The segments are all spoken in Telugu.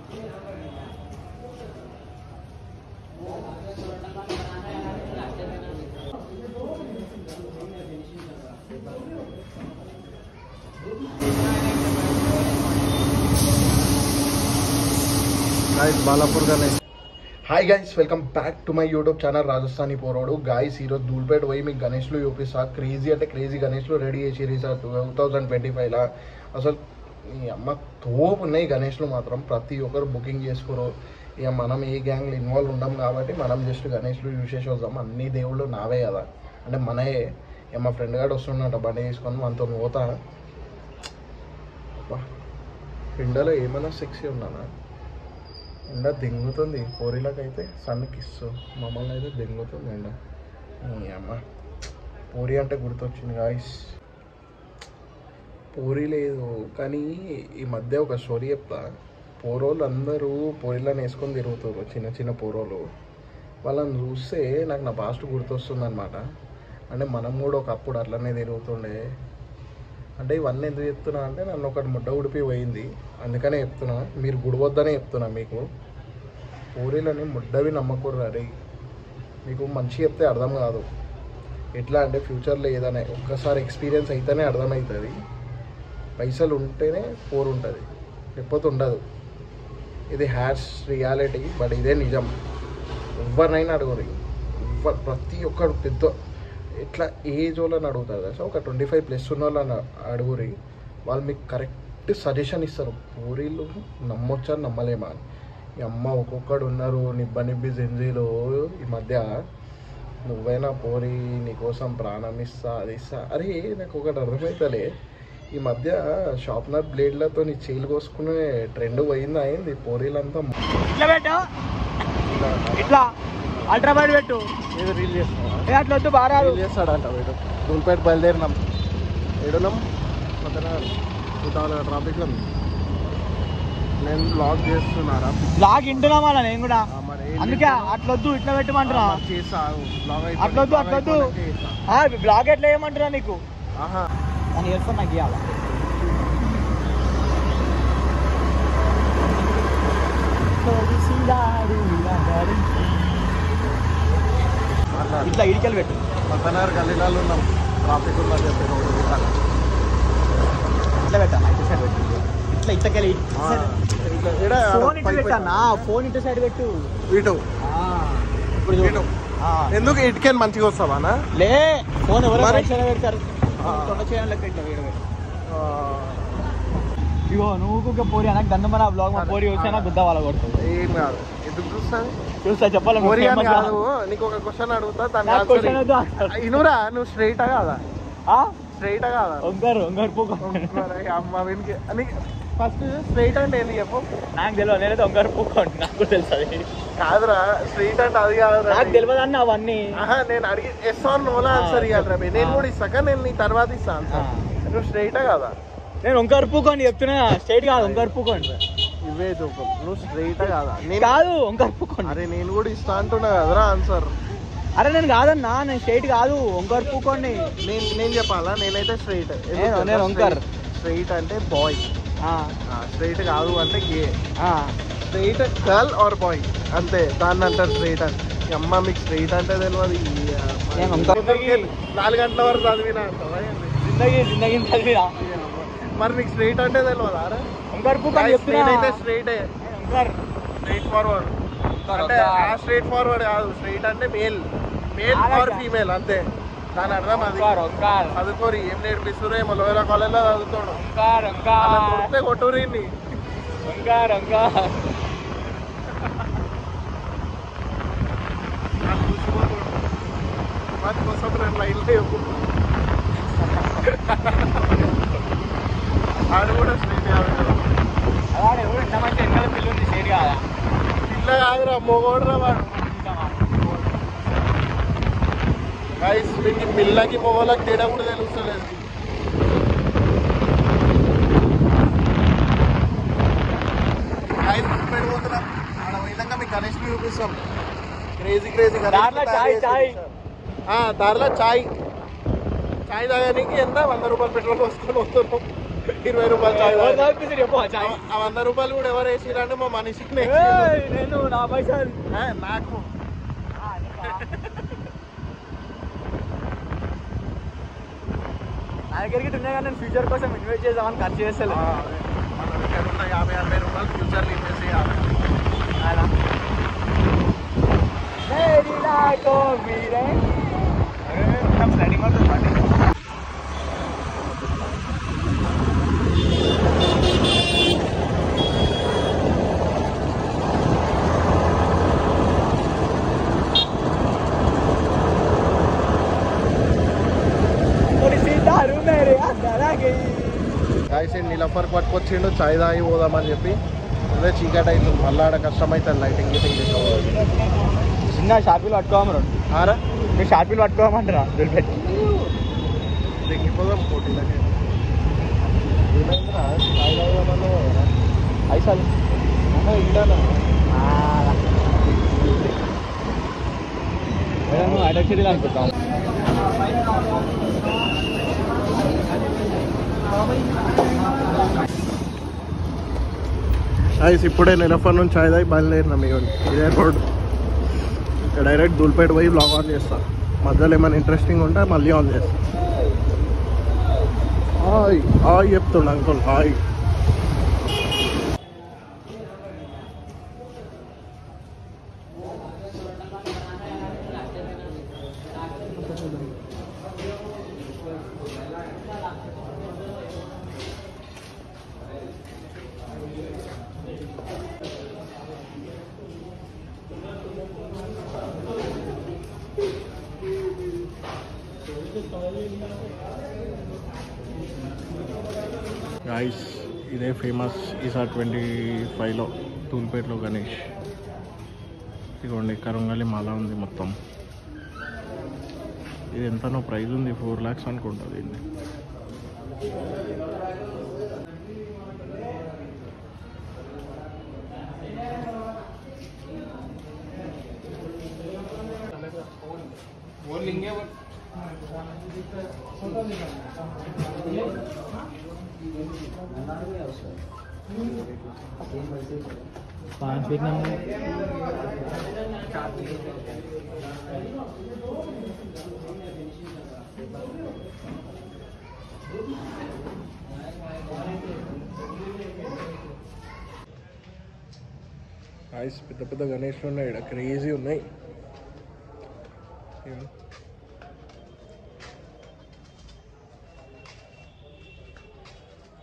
Balapur Ganesh. Hi guys, welcome back to my YouTube channel Rajasthani పోరాడు. గాయస్ ఈరోజు ధూల్పేట పోయి మీకు గణేష్లు చూపిస్తా. క్రేజీ అంటే క్రేజీ గణేష్లు రెడీ చేసి సార్ 2025లా. అసలు ఈ అమ్మ తోపు ఉన్నాయి గణేష్లు మాత్రం. ప్రతి ఒక్కరు బుకింగ్ చేసుకోరు. ఇక మనం ఏ గ్యాంగ్లో ఇన్వాల్వ్ ఉండం కాబట్టి మనం జస్ట్ గణేష్లు చూసేసి వద్దాం. అన్ని దేవుళ్ళు నావే కదా, అంటే మనయే. ఇక మా ఫ్రెండ్ గారు వస్తున్నట్ట బండి తీసుకొని మనతో పోతా. ఎండలో ఏమైనా సెక్సీ ఉన్నానా? ఎండ దెంగుతుంది. పూరీలకైతే సన్నకి ఇస్తూ మమ్మల్ని అయితే దెంగుతుంది ఎండ. అమ్మ పూరి అంటే గుర్తొచ్చింది గాయస్. పూరి లేదు కానీ ఈ మధ్య ఒక స్టోరీ చెప్తా. పోరోళ్ళు అందరూ పూరీలను వేసుకొని తిరుగుతారు, చిన్న చిన్న పోరోలు. వాళ్ళని చూస్తే నాకు నా పాస్ట్ గుర్తొస్తుంది అనమాట. అంటే మనం కూడా ఒకప్పుడు అట్లనే తిరుగుతుండే. అంటే ఇవన్నీ ఎందుకు చెప్తున్నా అంటే నన్ను ఒకటి ముడ్డ ఉడిపి పోయింది, అందుకనే చెప్తున్నా. మీరు గుడివద్దనే చెప్తున్నా. మీకు పూరీలని ముడ్డవి నమ్మకూడదు. అరే మీకు మంచి చెప్తే అర్థం కాదు. ఎట్లా అంటే ఫ్యూచర్లో ఏదైనా ఒక్కసారి ఎక్స్పీరియన్స్ అయితేనే అర్థమవుతుంది. పైసలు ఉంటేనే పోరు ఉంటుంది, లేకపోతే ఉండదు. ఇది హ్యాష్ రియాలిటీ, బట్ ఇదే నిజం. ఎవరినైనా అడుగురి. ప్రతి ఒక్కరు పెద్ద ఎట్లా ఏజ్ వాళ్ళని అడుగుతారు. సో ఒక 25+ ఉన్న వాళ్ళని అడుగురి. వాళ్ళు మీకు కరెక్ట్ సజెషన్ ఇస్తారు. పూరీలు నమ్మొచ్చా నమ్మలేమా అని. ఈ అమ్మ ఒక్కొక్కడు ఉన్నారు నిబ్బి జెంజీలో ఈ మధ్య. నువ్వైనా పూరి నీకోసం ప్రాణం ఇస్తా, అది ఇస్తా. అరే నాకు ఒకటి అర్థమవుతలే, ఈ మధ్య షార్ప్నర్ బ్లేడ్లతో నీ చేయిలు కోసుకునే ట్రెండ్ పోయింది. అయింది పూరీలంతా ఇట్లా అల్ట్రాబైట్ పెట్టు. ఏదో రీల్ చేస్తున్నావా? అట్లా వద్దు, బాగా రీల్ చేస్తాడంట వీడు. ధూల్పేట బయలుదేరినాం. ఏడున్నాం ట్రాఫిక్లో. నేను బ్లాగ్ చేస్తున్నారా? బ్లాగ్ వింటున్నామా నేను కూడా, అందుకే అట్లొద్దు ఇట్లా పెట్టమంటున్నా. అట్లొద్దు బ్లాగ్ ఎట్లా వేయమంటున్నా నీకు? అని చేస్తా నాకు ఇవ్వాలి. ఇట్లా ఇడికలు పెట్టు. పక్కనారు గల్లీలలో ఉన్నాం, ట్రాఫిక్ ఉందని చెప్పి రోడ్డు ఇట్లా పెట్టాను. ఇటు సైడ్ పెట్టు. ఇట్లా ఇట్లకెళ్ళి ఫోన్ ఇటు పెట్టానా? ఫోన్ ఇటు సైడ్ పెట్టు. ఇటు ఇప్పుడు చూడు. ఎందుకు ఇటుకెళ్ళి మంచిగా వస్తావానా? లే, ఫోన్ ఎవరు పెడతారు. తొండ చేయడం లెక్క ఇట్లా వేయడం. ఇగో నువ్వు పోరి అనకు దండం మన బ్లాగ్. మా పోరి వచ్చా గుద్ద వాళ్ళ కొడుతుంది. ఏం కాదు, ఎందుకు చూస్తాను చూస్తా చెప్పాలి. కాదు, నీకు ఒక క్వశ్చన్ అడుగుతా. ఇనురా, నువ్వు స్ట్రైటా కాదా? స్ట్రైటా కాదా? ఒంగారు పూక అమ్మ వెనుక అని. ఫస్ట్ స్ట్రైట్ అంటే ఏంది చెప్పు. నాకు తెలియదు. నేనైతే ఒంగారు పూక అంటే నాకు కూడా తెలుసు. అది కాదురా, స్ట్రైట్ అంటే అది కాదు. నాకు తెలియదు అన్న అవన్నీ. నేను అడిగి ఎస్ ఆర్ నోలా ఆన్సర్ ఇవ్వాలి రా. నేను కూడా ఇస్తాక నేను నీ తర్వాత ఇస్తాను ఆన్సర్. నువ్వు స్ట్రైటా కాదా? నేను ఒంగారు పూక అని చెప్తున్నా. స్ట్రైట్ కాదు, ఒంగారు పూక అంటే. ఇవే చూపు. నువ్వు స్ట్రైటా కాదా? నేను కాదు, ఒంగారు పూక. అరే నేను కూడా ఇస్తా అంటున్నా కదరా ఆన్సర్. అరే నేను కాదన్నా, నేను స్ట్రైట్ కాదు, ఒంగారు పూకోండి. నేను చెప్పాలా? నేనైతే స్ట్రైట్. నేను ఒంగారు. స్ట్రైట్ అంటే బాయ్, స్ట్రైట్ కాదు అంటే గే. స్ట్రైట్ గర్ల్ ఆర్ బాయ్ అంతే, దాన్ని అంటారు స్ట్రైట్ అని. అమ్మ మీకు స్ట్రైట్ అంటే తెలియదు. 4 గంటల వరకు చదివినా అంటావా? జిందగీ చదివినా. మరి నీకు స్ట్రైట్ అంటే తెలియదా? నేనైతే స్ట్రైటే. స్ట్రైట్ ఫార్వర్డ్ అంటే స్ట్రైట్ ఫార్వర్డ్ కాదు. స్ట్రైట్ అంటే మేల్ ఆర్ ఫీమేల్ అంతే. దాని అర్థం అది. చదువుకోరు. ఏం నేర్పిస్తున్నారు ఏమో లోయల కాలేజ్లో చదువుతాడు. దొరికితే కొట్టురి. వాటి కోసం రెండు లైన్లు ఆడు కూడా స్ట్రైట్ కాదు. పిల్ల కాదురా, మొగోడురా వాడు. గైస్ మీకు పిల్లకి మొగోళ్ళకి తేడా కూడా తెలుస్తలేదు. గైస్ పెడిపోతున్నాం. ఆడ పోయినాక మీకు గణేష్ చూపిస్తాం. క్రేజీ దారిలో చాయ్ తాగడానికి ఎంత? 100 రూపాయలు పెట్రోల్ పోసుకొని వస్తున్నాం. 20 రూపాయలు చాయ్ చెప్పు చాయ్ 100 రూపాయలు కూడా ఎవరు వేసిరంటే మా మనిషి నేను నా పైసలు నాకు నా దగ్గరికి ఉన్నాయి కానీ నేను ఫ్యూచర్ కోసం ఇన్వెస్ట్ చేద్దామని ఖర్చు చేస్తాను. మన దగ్గర ఉన్న 50 రూపాయలు ఫ్యూచర్లో ఇన్వెస్ట్ చేయాలి. స్లైడింగ్ అవుతుంది బండి. నీలఫర్ పట్టుకొచ్చిండు చాయ్ తాగి పోదామని చెప్పి. అదే చీకటి అవుతుంది మళ్ళీ ఆడ కష్టం అవుతుంది లైటింగ్ గీటింగ్ తీసుకోవాలి. చిన్న షార్పీలు పట్టుకోమరు ఆరా మీరు షార్పీలు పట్టుకోమంటారా దులిపెట్టి దిగిపోదాం పోటీలకి. ఏమైందిరా చాయ్ తాగుదామన్నా పైసలు ఇంటానా నువ్వు హైదరాబాద్ అనుకుంటాం. ఇప్పుడే నీలఫర్ నుంచి చాయ్ తాగి బయలుదేరినాం. ఇదే రోడ్ డైరెక్ట్ దూల్పేట పోయి బ్లాగ్ ఆన్ చేస్తా. మధ్యలో ఏమైనా ఇంట్రెస్టింగ్ ఉంటే మళ్ళీ ఆన్ చేస్తా. హాయ్ హాయ్ చెప్తుండ అంకుల్ హాయ్. గాయస్ ఇదే ఫేమస్ ఈసారి 25లో తూల్పేటలో గణేష్. ఇదిగోండి కరంగలి మాల ఉంది మొత్తం. ఇది ఎంతనో ప్రైజ్ ఉంది 4 lakhs అనుకుంటా దీన్ని. పెద్ద పెద్ద గణేష్లు ఉన్నాయి ఇక్కడ, క్రేజీ ఉన్నాయి.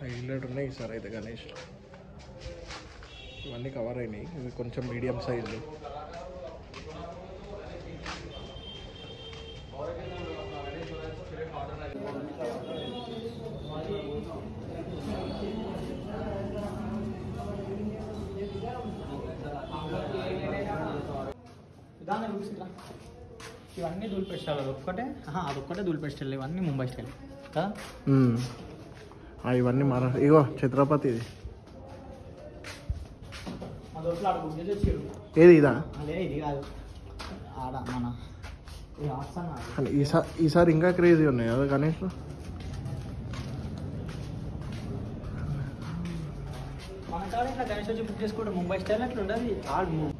హైలైట్ ఉన్నాయి సార్ అయితే గణేష్. ఇవన్నీ కవర్ అయినాయి. ఇవి కొంచెం మీడియం సైజు. ఇవన్నీ దూల్పేట స్టైల్. అదొక్కటే దూల్పేట స్టైల్. ఇవన్నీ ముంబై స్టైల్ కదా. ఇవన్నీ మహారాష్ట్ర. ఇగో ఛత్రపతి ఇది. ఏది ఇదా? ఇది కాదు ఆడ మన ఈసారి ఇంకా క్రేజీ ఉన్నాయి కదా గణేష్లో. మన కాడ ఇట్లా గణేష్ వచ్చి బుక్ చేసుకోవడం ముంబై స్టైల్ అట్లా ఉండదు. ఆడు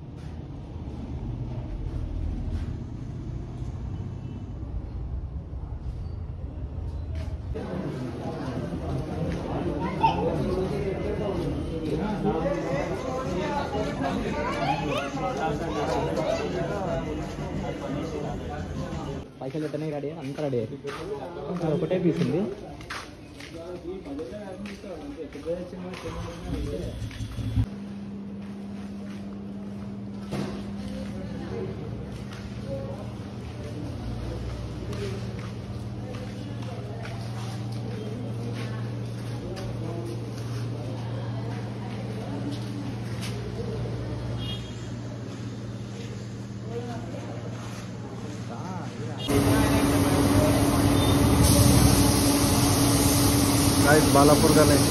పైసలు పెట్టనే రెడీ అంతా రెడీ అయ్యి ఒకటే పీస్ ఉంది. బాలాపూర్ గణేష్.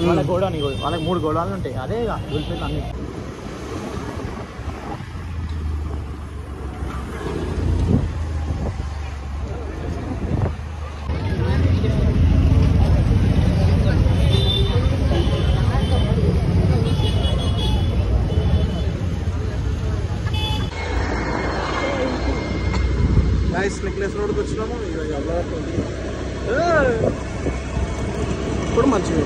వాళ్ళ గోడౌన్ వాళ్ళకి 3 గోడౌన్లు ఉంటాయి. అదే గుల్పేట అన్ని. నెక్లెస్ రోడ్కి వచ్చినాము. ఇప్పుడు మంచిగా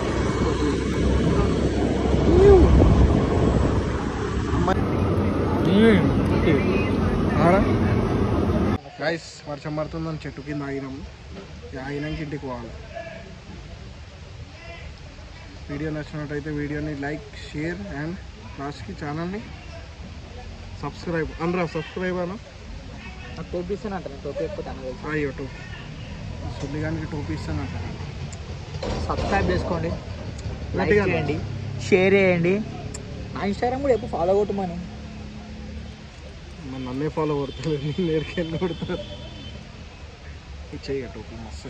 గైస్ వర్షం పడుతుందని చెట్టు కింద ఆగినాము. ఆగినాక ఇంటికి పోవాలి. వీడియో నచ్చినట్టయితే వీడియోని లైక్, షేర్ అండ్ లాస్ట్కి ఛానల్ని సబ్స్క్రైబ్ సబ్స్క్రైబ్ అన్న. టోపీ ఇస్తానంట. టోపీ ఎక్కువ అయ్యో టోపీ సుల్లిగానికి టోపీ ఇస్తానంట. సబ్స్క్రైబ్ చేసుకోండి, లైక్ చేయండి, షేర్ చేయండి. నా ఇన్స్టాగ్రామ్ కూడా ఎప్పుడు ఫాలో కొట్టమని. నన్నే ఫాలో కొడతారు, నేను నేర్కెళ్ళి కొడతారు. ఇచ్చేయ టోపీ మస్తు.